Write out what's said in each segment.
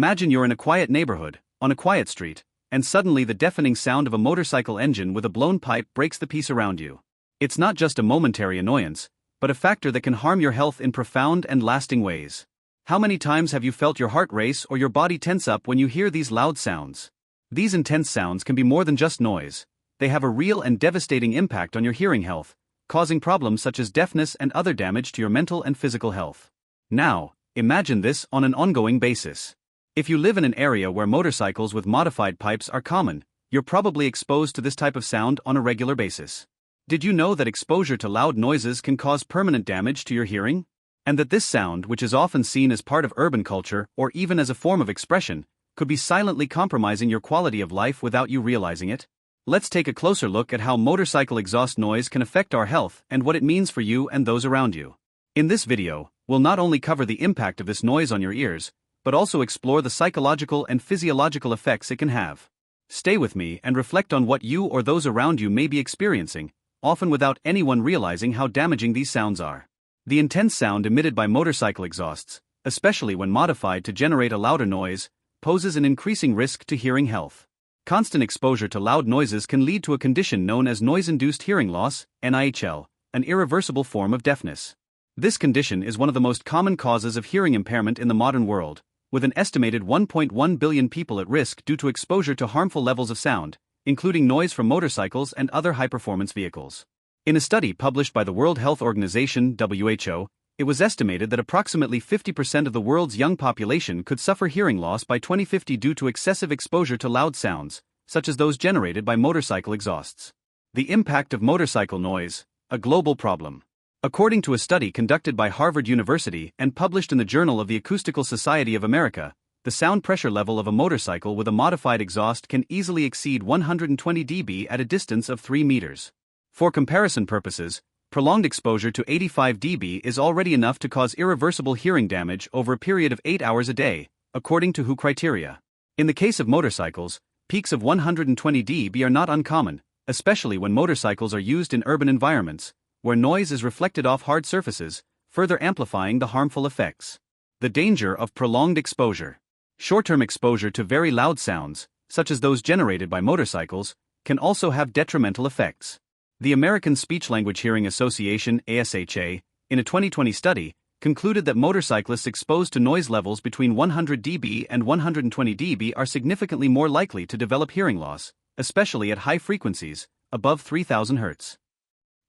Imagine you're in a quiet neighborhood, on a quiet street, and suddenly the deafening sound of a motorcycle engine with a blown pipe breaks the peace around you. It's not just a momentary annoyance, but a factor that can harm your health in profound and lasting ways. How many times have you felt your heart race or your body tense up when you hear these loud sounds? These intense sounds can be more than just noise. They have a real and devastating impact on your hearing health, causing problems such as deafness and other damage to your mental and physical health. Now, imagine this on an ongoing basis. If you live in an area where motorcycles with modified pipes are common, you're probably exposed to this type of sound on a regular basis. Did you know that exposure to loud noises can cause permanent damage to your hearing? And that this sound, which is often seen as part of urban culture or even as a form of expression, could be silently compromising your quality of life without you realizing it? Let's take a closer look at how motorcycle exhaust noise can affect our health and what it means for you and those around you. In this video, we'll not only cover the impact of this noise on your ears, but also explore the psychological and physiological effects it can have. Stay with me and reflect on what you or those around you may be experiencing, often without anyone realizing how damaging these sounds are. The intense sound emitted by motorcycle exhausts, especially when modified to generate a louder noise, poses an increasing risk to hearing health. Constant exposure to loud noises can lead to a condition known as noise-induced hearing loss, NIHL, an irreversible form of deafness. This condition is one of the most common causes of hearing impairment in the modern world, with an estimated 1.1 billion people at risk due to exposure to harmful levels of sound, including noise from motorcycles and other high-performance vehicles. In a study published by the World Health Organization (WHO), it was estimated that approximately 50% of the world's young population could suffer hearing loss by 2050 due to excessive exposure to loud sounds, such as those generated by motorcycle exhausts. The impact of motorcycle noise, a global problem. According to a study conducted by Harvard University and published in the Journal of the Acoustical Society of America, the sound pressure level of a motorcycle with a modified exhaust can easily exceed 120 dB at a distance of 3 meters. For comparison purposes, prolonged exposure to 85 dB is already enough to cause irreversible hearing damage over a period of 8 hours a day, according to WHO criteria. In the case of motorcycles, peaks of 120 dB are not uncommon, especially when motorcycles are used in urban environments, where noise is reflected off hard surfaces, further amplifying the harmful effects. The danger of prolonged exposure. Short-term exposure to very loud sounds, such as those generated by motorcycles, can also have detrimental effects. The American Speech-Language Hearing Association (ASHA), in a 2020 study, concluded that motorcyclists exposed to noise levels between 100 dB and 120 dB are significantly more likely to develop hearing loss, especially at high frequencies, above 3000 Hz.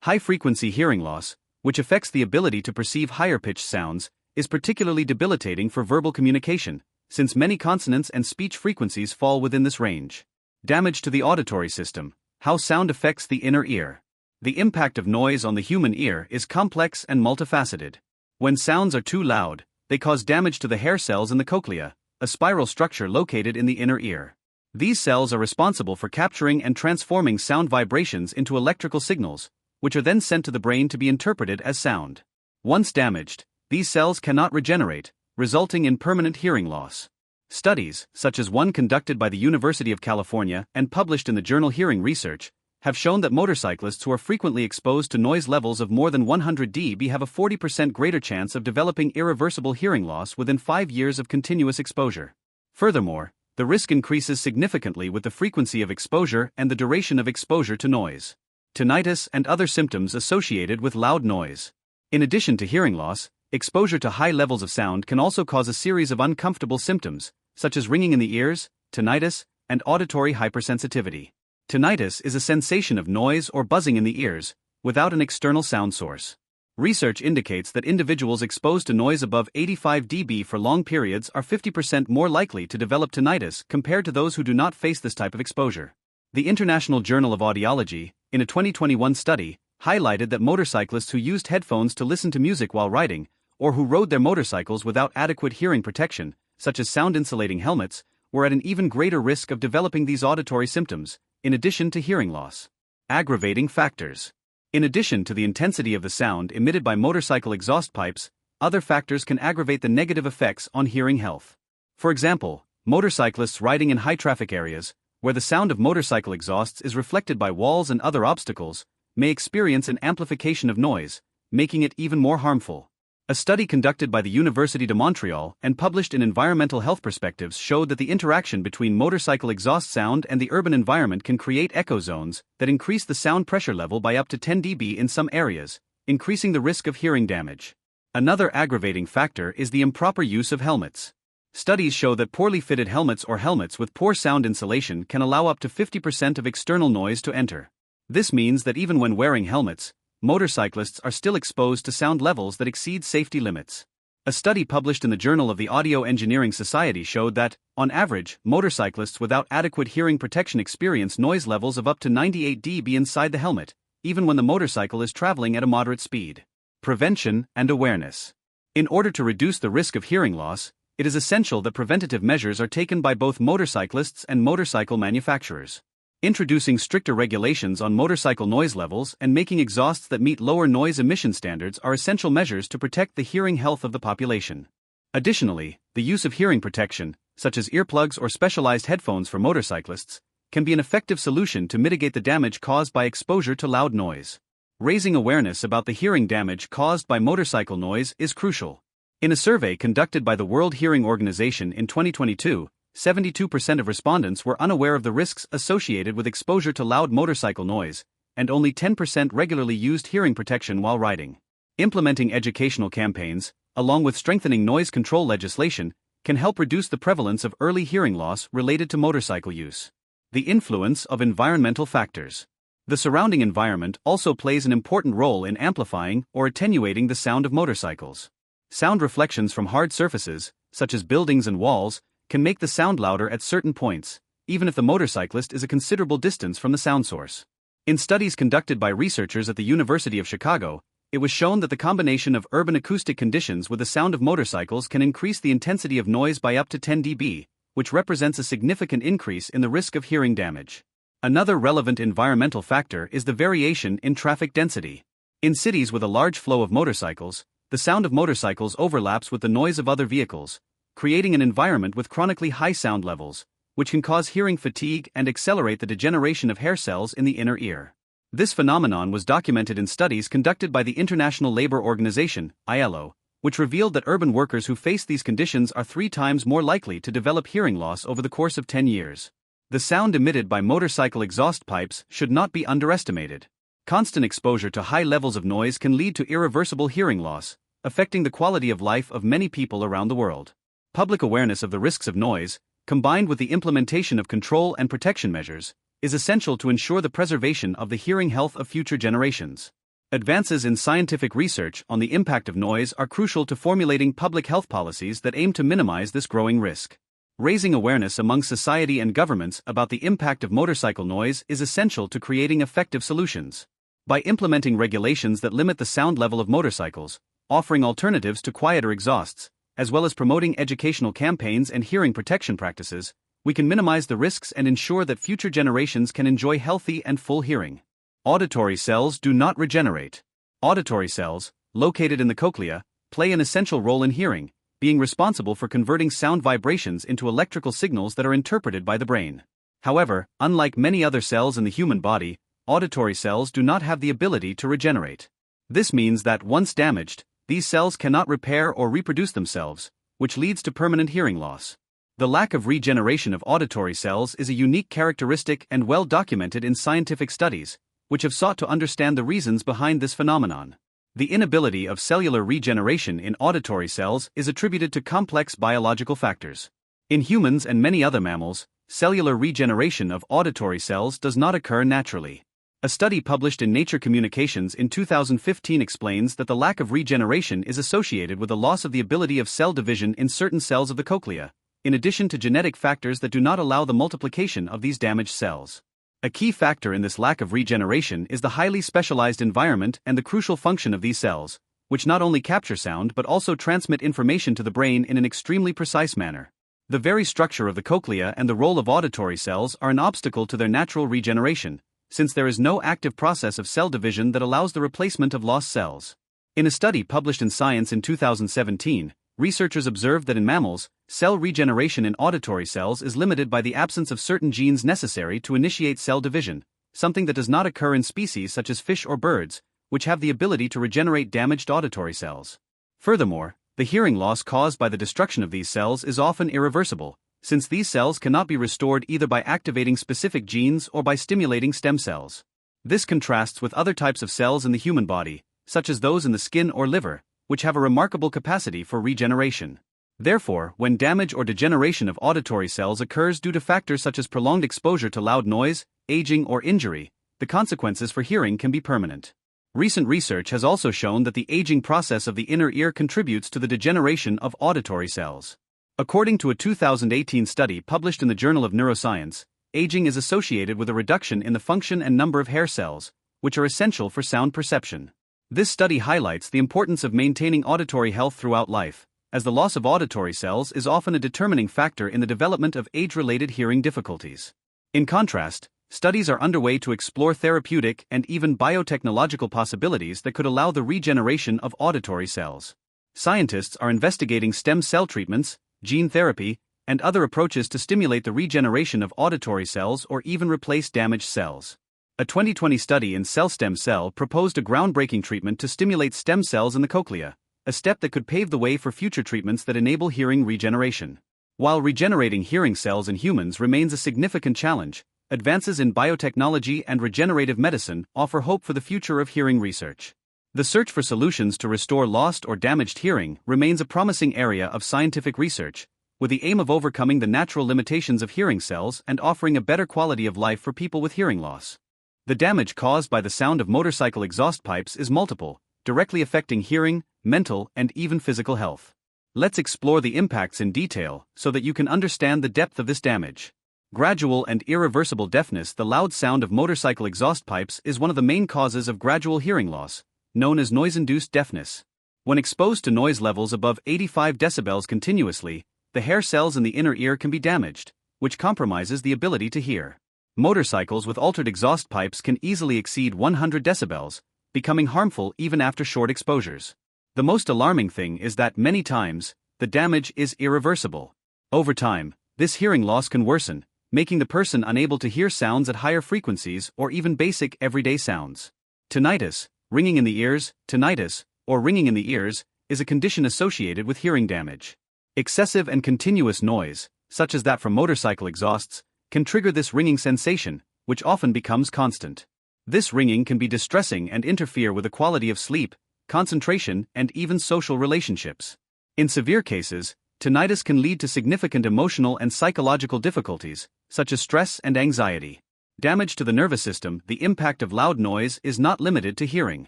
High-frequency hearing loss, which affects the ability to perceive higher-pitched sounds, is particularly debilitating for verbal communication, since many consonants and speech frequencies fall within this range. Damage to the auditory system. How sound affects the inner ear. The impact of noise on the human ear is complex and multifaceted. When sounds are too loud, they cause damage to the hair cells in the cochlea, a spiral structure located in the inner ear. These cells are responsible for capturing and transforming sound vibrations into electrical signals, which are then sent to the brain to be interpreted as sound. Once damaged, these cells cannot regenerate, resulting in permanent hearing loss. Studies, such as one conducted by the University of California and published in the journal Hearing Research, have shown that motorcyclists who are frequently exposed to noise levels of more than 100 dB have a 40% greater chance of developing irreversible hearing loss within 5 years of continuous exposure. Furthermore, the risk increases significantly with the frequency of exposure and the duration of exposure to noise. Tinnitus and other symptoms associated with loud noise. In addition to hearing loss, exposure to high levels of sound can also cause a series of uncomfortable symptoms, such as ringing in the ears, tinnitus, and auditory hypersensitivity. Tinnitus is a sensation of noise or buzzing in the ears, without an external sound source. Research indicates that individuals exposed to noise above 85 dB for long periods are 50% more likely to develop tinnitus compared to those who do not face this type of exposure. The International Journal of Audiology, in a 2021 study, highlighted that motorcyclists who used headphones to listen to music while riding, or who rode their motorcycles without adequate hearing protection, such as sound-insulating helmets, were at an even greater risk of developing these auditory symptoms, in addition to hearing loss. Aggravating factors. In addition to the intensity of the sound emitted by motorcycle exhaust pipes, other factors can aggravate the negative effects on hearing health. For example, motorcyclists riding in high-traffic areas, where the sound of motorcycle exhausts is reflected by walls and other obstacles, may experience an amplification of noise, making it even more harmful. A study conducted by the Université de Montréal and published in Environmental Health Perspectives showed that the interaction between motorcycle exhaust sound and the urban environment can create echo zones that increase the sound pressure level by up to 10 dB in some areas, increasing the risk of hearing damage. Another aggravating factor is the improper use of helmets. Studies show that poorly fitted helmets or helmets with poor sound insulation can allow up to 50% of external noise to enter. This means that even when wearing helmets, motorcyclists are still exposed to sound levels that exceed safety limits. A study published in the Journal of the Audio Engineering Society showed that, on average, motorcyclists without adequate hearing protection experience noise levels of up to 98 dB inside the helmet, even when the motorcycle is traveling at a moderate speed. Prevention and awareness. In order to reduce the risk of hearing loss, it is essential that preventative measures are taken by both motorcyclists and motorcycle manufacturers. Introducing stricter regulations on motorcycle noise levels and making exhausts that meet lower noise emission standards are essential measures to protect the hearing health of the population. Additionally, the use of hearing protection, such as earplugs or specialized headphones for motorcyclists, can be an effective solution to mitigate the damage caused by exposure to loud noise. Raising awareness about the hearing damage caused by motorcycle noise is crucial. In a survey conducted by the World Hearing Organization in 2022, 72% of respondents were unaware of the risks associated with exposure to loud motorcycle noise, and only 10% regularly used hearing protection while riding. Implementing educational campaigns, along with strengthening noise control legislation, can help reduce the prevalence of early hearing loss related to motorcycle use. The influence of environmental factors. The surrounding environment also plays an important role in amplifying or attenuating the sound of motorcycles. Sound reflections from hard surfaces, such as buildings and walls, can make the sound louder at certain points, even if the motorcyclist is a considerable distance from the sound source. In studies conducted by researchers at the University of Chicago, it was shown that the combination of urban acoustic conditions with the sound of motorcycles can increase the intensity of noise by up to 10 dB, which represents a significant increase in the risk of hearing damage. Another relevant environmental factor is the variation in traffic density. In cities with a large flow of motorcycles, the sound of motorcycles overlaps with the noise of other vehicles, creating an environment with chronically high sound levels, which can cause hearing fatigue and accelerate the degeneration of hair cells in the inner ear. This phenomenon was documented in studies conducted by the International Labour Organization, ILO, which revealed that urban workers who face these conditions are 3 times more likely to develop hearing loss over the course of 10 years. The sound emitted by motorcycle exhaust pipes should not be underestimated. Constant exposure to high levels of noise can lead to irreversible hearing loss, affecting the quality of life of many people around the world. Public awareness of the risks of noise, combined with the implementation of control and protection measures, is essential to ensure the preservation of the hearing health of future generations. Advances in scientific research on the impact of noise are crucial to formulating public health policies that aim to minimize this growing risk. Raising awareness among society and governments about the impact of motorcycle noise is essential to creating effective solutions. By implementing regulations that limit the sound level of motorcycles, offering alternatives to quieter exhausts, as well as promoting educational campaigns and hearing protection practices, we can minimize the risks and ensure that future generations can enjoy healthy and full hearing. Auditory cells do not regenerate. Auditory cells, located in the cochlea, play an essential role in hearing, being responsible for converting sound vibrations into electrical signals that are interpreted by the brain. However, unlike many other cells in the human body, auditory cells do not have the ability to regenerate. This means that once damaged, these cells cannot repair or reproduce themselves, which leads to permanent hearing loss. The lack of regeneration of auditory cells is a unique characteristic and well documented in scientific studies, which have sought to understand the reasons behind this phenomenon. The inability of cellular regeneration in auditory cells is attributed to complex biological factors. In humans and many other mammals, cellular regeneration of auditory cells does not occur naturally. A study published in Nature Communications in 2015 explains that the lack of regeneration is associated with a loss of the ability of cell division in certain cells of the cochlea, in addition to genetic factors that do not allow the multiplication of these damaged cells. A key factor in this lack of regeneration is the highly specialized environment and the crucial function of these cells, which not only capture sound but also transmit information to the brain in an extremely precise manner. The very structure of the cochlea and the role of auditory cells are an obstacle to their natural regeneration, since there is no active process of cell division that allows the replacement of lost cells. In a study published in Science in 2017, researchers observed that in mammals, cell regeneration in auditory cells is limited by the absence of certain genes necessary to initiate cell division, something that does not occur in species such as fish or birds, which have the ability to regenerate damaged auditory cells. Furthermore, the hearing loss caused by the destruction of these cells is often irreversible, since these cells cannot be restored either by activating specific genes or by stimulating stem cells. This contrasts with other types of cells in the human body, such as those in the skin or liver, which have a remarkable capacity for regeneration. Therefore, when damage or degeneration of auditory cells occurs due to factors such as prolonged exposure to loud noise, aging, or injury, the consequences for hearing can be permanent. Recent research has also shown that the aging process of the inner ear contributes to the degeneration of auditory cells. According to a 2018 study published in the Journal of Neuroscience, aging is associated with a reduction in the function and number of hair cells, which are essential for sound perception. This study highlights the importance of maintaining auditory health throughout life, as the loss of auditory cells is often a determining factor in the development of age-related hearing difficulties. In contrast, studies are underway to explore therapeutic and even biotechnological possibilities that could allow the regeneration of auditory cells. Scientists are investigating stem cell treatments, gene therapy, and other approaches to stimulate the regeneration of auditory cells or even replace damaged cells. A 2020 study in Cell Stem Cell proposed a groundbreaking treatment to stimulate stem cells in the cochlea, a step that could pave the way for future treatments that enable hearing regeneration. While regenerating hearing cells in humans remains a significant challenge, advances in biotechnology and regenerative medicine offer hope for the future of hearing research. The search for solutions to restore lost or damaged hearing remains a promising area of scientific research, with the aim of overcoming the natural limitations of hearing cells and offering a better quality of life for people with hearing loss. The damage caused by the sound of motorcycle exhaust pipes is multiple, directly affecting hearing, mental, and even physical health. Let's explore the impacts in detail so that you can understand the depth of this damage. Gradual and irreversible deafness. The loud sound of motorcycle exhaust pipes is one of the main causes of gradual hearing loss, known as noise-induced deafness. When exposed to noise levels above 85 decibels continuously, the hair cells in the inner ear can be damaged, which compromises the ability to hear. Motorcycles with altered exhaust pipes can easily exceed 100 decibels, becoming harmful even after short exposures. The most alarming thing is that many times, the damage is irreversible. Over time, this hearing loss can worsen, making the person unable to hear sounds at higher frequencies or even basic everyday sounds. Tinnitus, ringing in the ears, tinnitus, or ringing in the ears, is a condition associated with hearing damage. Excessive and continuous noise, such as that from motorcycle exhausts, can trigger this ringing sensation, which often becomes constant. This ringing can be distressing and interfere with the quality of sleep, concentration, and even social relationships. In severe cases, tinnitus can lead to significant emotional and psychological difficulties, such as stress and anxiety. Damage to the nervous system. The impact of loud noise is not limited to hearing.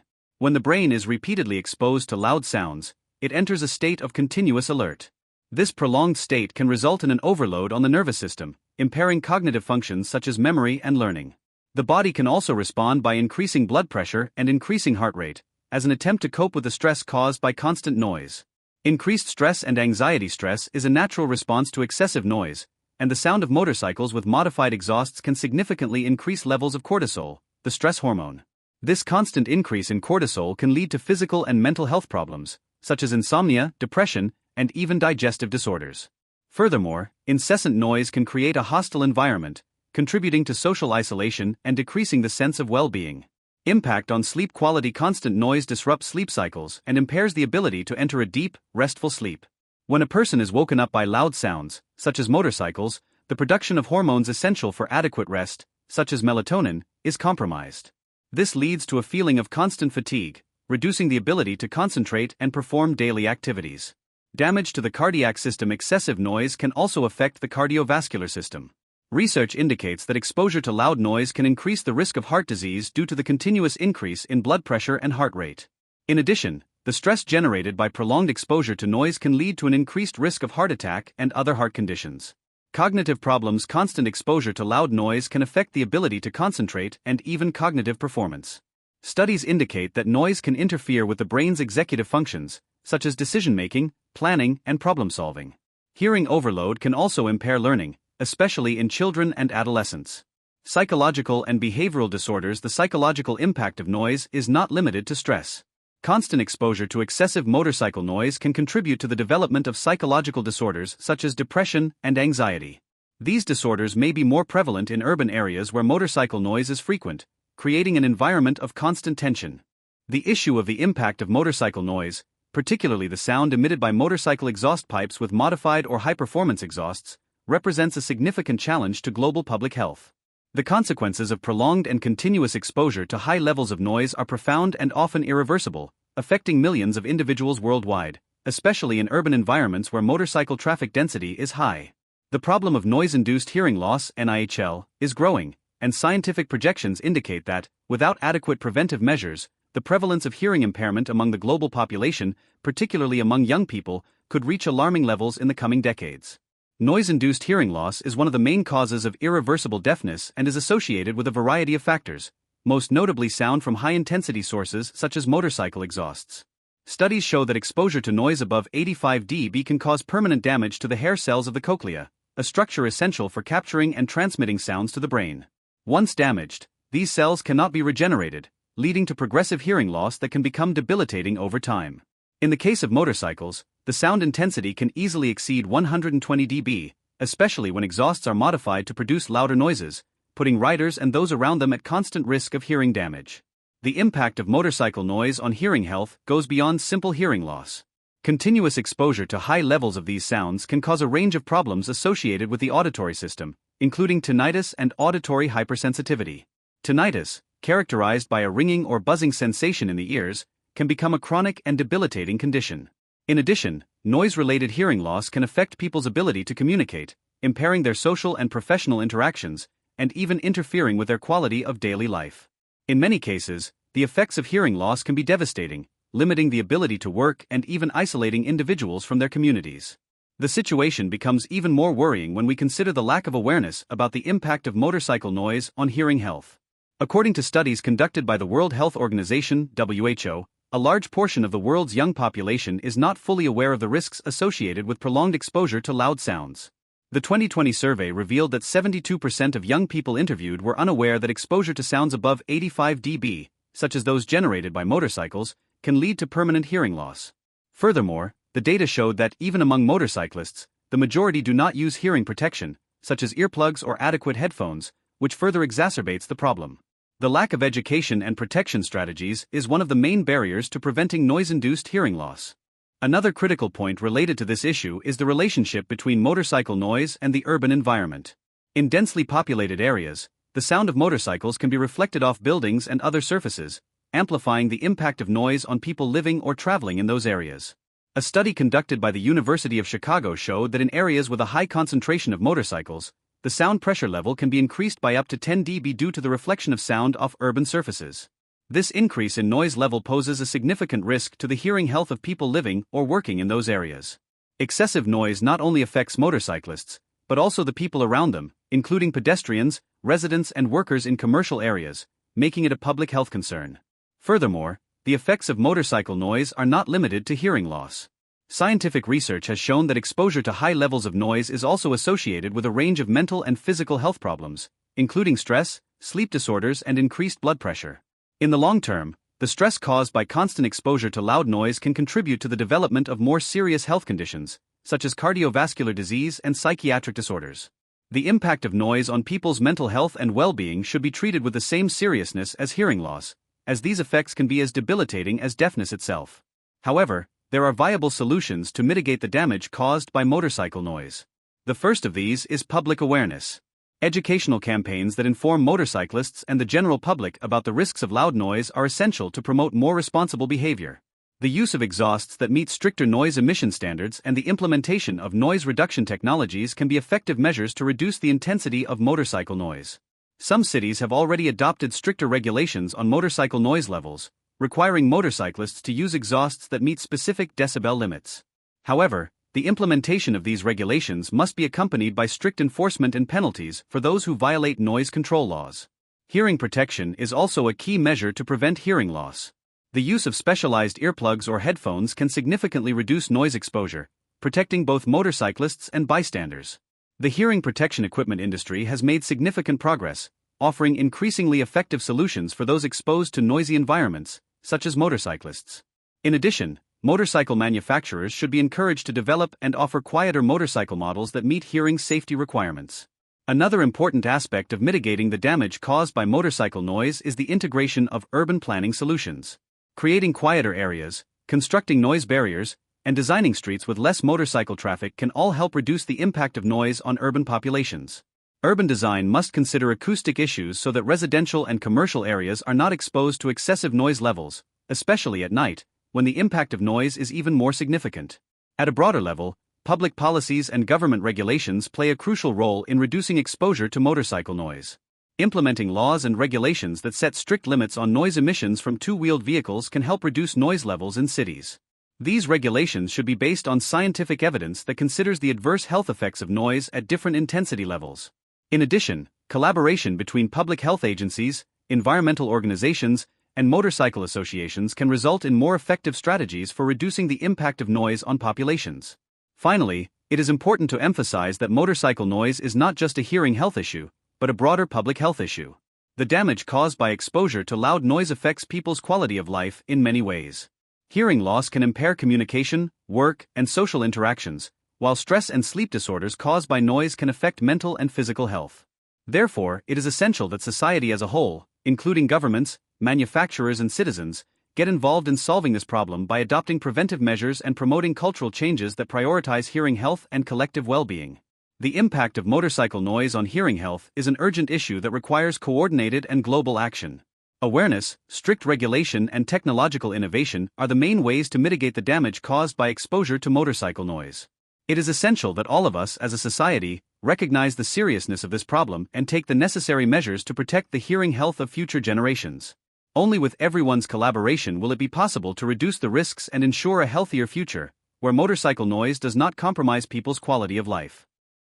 When the brain is repeatedly exposed to loud sounds, it enters a state of continuous alert. This prolonged state can result in an overload on the nervous system, impairing cognitive functions such as memory and learning. The body can also respond by increasing blood pressure and increasing heart rate, as an attempt to cope with the stress caused by constant noise. Increased stress and anxiety. Stress is a natural response to excessive noise, and the sound of motorcycles with modified exhausts can significantly increase levels of cortisol, the stress hormone. This constant increase in cortisol can lead to physical and mental health problems, such as insomnia, depression, and even digestive disorders. Furthermore, incessant noise can create a hostile environment, contributing to social isolation and decreasing the sense of well-being. Impact on sleep quality. Constant noise disrupts sleep cycles and impairs the ability to enter a deep, restful sleep. When a person is woken up by loud sounds, such as motorcycles, the production of hormones essential for adequate rest, such as melatonin, is compromised. This leads to a feeling of constant fatigue, reducing the ability to concentrate and perform daily activities. Damage to the cardiac system. Excessive noise can also affect the cardiovascular system. Research indicates that exposure to loud noise can increase the risk of heart disease due to the continuous increase in blood pressure and heart rate. In addition, the stress generated by prolonged exposure to noise can lead to an increased risk of heart attack and other heart conditions. Cognitive problems. Constant exposure to loud noise can affect the ability to concentrate and even cognitive performance. Studies indicate that noise can interfere with the brain's executive functions, such as decision-making, planning, and problem-solving. Hearing overload can also impair learning, especially in children and adolescents. Psychological and behavioral disorders. The psychological impact of noise is not limited to stress. Constant exposure to excessive motorcycle noise can contribute to the development of psychological disorders such as depression and anxiety. These disorders may be more prevalent in urban areas where motorcycle noise is frequent, creating an environment of constant tension. The issue of the impact of motorcycle noise, particularly the sound emitted by motorcycle exhaust pipes with modified or high-performance exhausts, represents a significant challenge to global public health. The consequences of prolonged and continuous exposure to high levels of noise are profound and often irreversible, affecting millions of individuals worldwide, especially in urban environments where motorcycle traffic density is high. The problem of noise-induced hearing loss (NIHL) is growing, and scientific projections indicate that, without adequate preventive measures, the prevalence of hearing impairment among the global population, particularly among young people, could reach alarming levels in the coming decades. Noise-induced hearing loss is one of the main causes of irreversible deafness and is associated with a variety of factors, most notably sound from high-intensity sources such as motorcycle exhausts. Studies show that exposure to noise above 85 dB can cause permanent damage to the hair cells of the cochlea, a structure essential for capturing and transmitting sounds to the brain. Once damaged, these cells cannot be regenerated, leading to progressive hearing loss that can become debilitating over time. In the case of motorcycles, the sound intensity can easily exceed 120 dB, especially when exhausts are modified to produce louder noises, putting riders and those around them at constant risk of hearing damage. The impact of motorcycle noise on hearing health goes beyond simple hearing loss. Continuous exposure to high levels of these sounds can cause a range of problems associated with the auditory system, including tinnitus and auditory hypersensitivity. Tinnitus, characterized by a ringing or buzzing sensation in the ears, can become a chronic and debilitating condition. In addition, noise-related hearing loss can affect people's ability to communicate, impairing their social and professional interactions, and even interfering with their quality of daily life. In many cases, the effects of hearing loss can be devastating, limiting the ability to work and even isolating individuals from their communities. The situation becomes even more worrying when we consider the lack of awareness about the impact of motorcycle noise on hearing health. According to studies conducted by the World Health Organization (WHO), a large portion of the world's young population is not fully aware of the risks associated with prolonged exposure to loud sounds. The 2020 survey revealed that 72% of young people interviewed were unaware that exposure to sounds above 85 dB, such as those generated by motorcycles, can lead to permanent hearing loss. Furthermore, the data showed that even among motorcyclists, the majority do not use hearing protection, such as earplugs or adequate headphones, which further exacerbates the problem. The lack of education and protection strategies is one of the main barriers to preventing noise-induced hearing loss. Another critical point related to this issue is the relationship between motorcycle noise and the urban environment. In densely populated areas, the sound of motorcycles can be reflected off buildings and other surfaces, amplifying the impact of noise on people living or traveling in those areas. A study conducted by the University of Chicago showed that in areas with a high concentration of motorcycles, the sound pressure level can be increased by up to 10 dB due to the reflection of sound off urban surfaces. This increase in noise level poses a significant risk to the hearing health of people living or working in those areas. Excessive noise not only affects motorcyclists, but also the people around them, including pedestrians, residents, and workers in commercial areas, making it a public health concern. Furthermore, the effects of motorcycle noise are not limited to hearing loss. Scientific research has shown that exposure to high levels of noise is also associated with a range of mental and physical health problems, including stress, sleep disorders, and increased blood pressure. In the long term, the stress caused by constant exposure to loud noise can contribute to the development of more serious health conditions, such as cardiovascular disease and psychiatric disorders. The impact of noise on people's mental health and well-being should be treated with the same seriousness as hearing loss, as these effects can be as debilitating as deafness itself. However, there are viable solutions to mitigate the damage caused by motorcycle noise. The first of these is public awareness. Educational campaigns that inform motorcyclists and the general public about the risks of loud noise are essential to promote more responsible behavior. The use of exhausts that meet stricter noise emission standards and the implementation of noise reduction technologies can be effective measures to reduce the intensity of motorcycle noise. Some cities have already adopted stricter regulations on motorcycle noise levels, requiring motorcyclists to use exhausts that meet specific decibel limits. However, the implementation of these regulations must be accompanied by strict enforcement and penalties for those who violate noise control laws. Hearing protection is also a key measure to prevent hearing loss. The use of specialized earplugs or headphones can significantly reduce noise exposure, protecting both motorcyclists and bystanders. The hearing protection equipment industry has made significant progress, offering increasingly effective solutions for those exposed to noisy environments, such as motorcyclists. In addition, motorcycle manufacturers should be encouraged to develop and offer quieter motorcycle models that meet hearing safety requirements. Another important aspect of mitigating the damage caused by motorcycle noise is the integration of urban planning solutions. Creating quieter areas, constructing noise barriers, and designing streets with less motorcycle traffic can all help reduce the impact of noise on urban populations. Urban design must consider acoustic issues so that residential and commercial areas are not exposed to excessive noise levels, especially at night, when the impact of noise is even more significant. At a broader level, public policies and government regulations play a crucial role in reducing exposure to motorcycle noise. Implementing laws and regulations that set strict limits on noise emissions from two-wheeled vehicles can help reduce noise levels in cities. These regulations should be based on scientific evidence that considers the adverse health effects of noise at different intensity levels. In addition, collaboration between public health agencies, environmental organizations, and motorcycle associations can result in more effective strategies for reducing the impact of noise on populations. Finally, it is important to emphasize that motorcycle noise is not just a hearing health issue, but a broader public health issue. The damage caused by exposure to loud noise affects people's quality of life in many ways. Hearing loss can impair communication, work, and social interactions, while stress and sleep disorders caused by noise can affect mental and physical health. Therefore, it is essential that society as a whole, including governments, manufacturers, and citizens, get involved in solving this problem by adopting preventive measures and promoting cultural changes that prioritize hearing health and collective well-being. The impact of motorcycle noise on hearing health is an urgent issue that requires coordinated and global action. Awareness, strict regulation, and technological innovation are the main ways to mitigate the damage caused by exposure to motorcycle noise. It is essential that all of us as a society recognize the seriousness of this problem and take the necessary measures to protect the hearing health of future generations. Only with everyone's collaboration will it be possible to reduce the risks and ensure a healthier future, where motorcycle noise does not compromise people's quality of life.